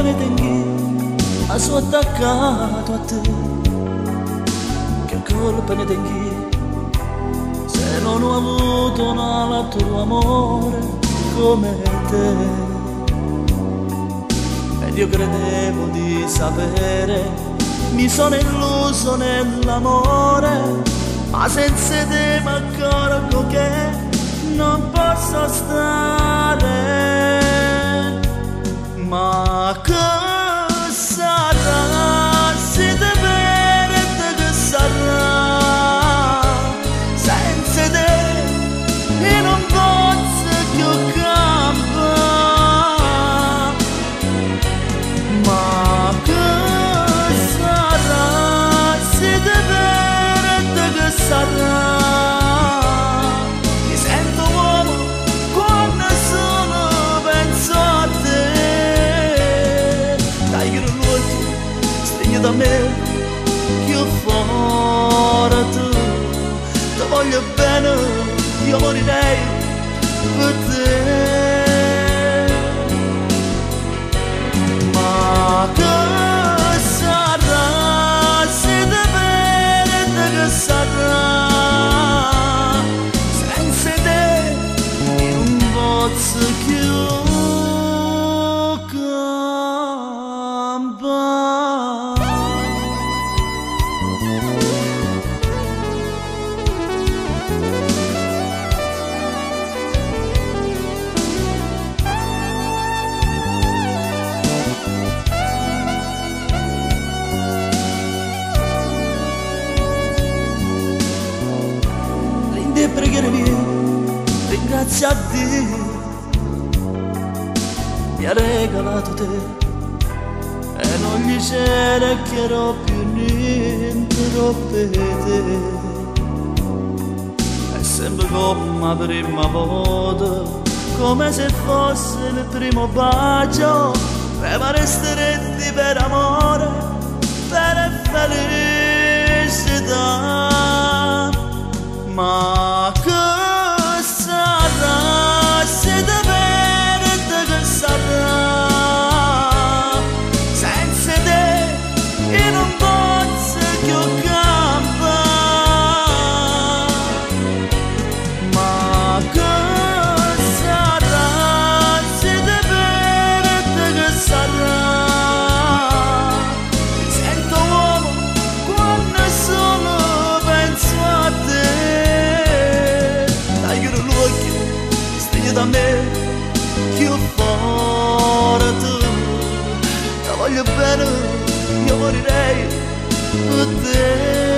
ne tengi, ma sono attaccato a te. Che colpa ne tengi, se non ho avuto un altro amore come te. Ed io credevo di sapere, mi sono illuso nell'amore, ma senza te mi accorgo che non posso stare. Ma che sarà, se te vede che sarà, senza te io non posso più campare. Ma che sarà, se te vede che sarà, mi sento uomo quando solo penso a te. Da me più forte, ti voglio bene, io morirei per te. Ma che sarà, se te vede che sarà, senza te io non posso più campare. E preghiere mie, ringrazio a Dio, mi ha regalato te e non gli cercherò più niente per te. È sempre come la prima volta, come se fosse il primo bacio, prima resteretti per amore, per felicità. Ma che sarà, se te vede che sarà, senza te io non posso più campare. Ma che sarà, se te vede che sarà, mi sento uomo quando solo penso a te. Da me più forte, ti voglio bene, io morirei per te.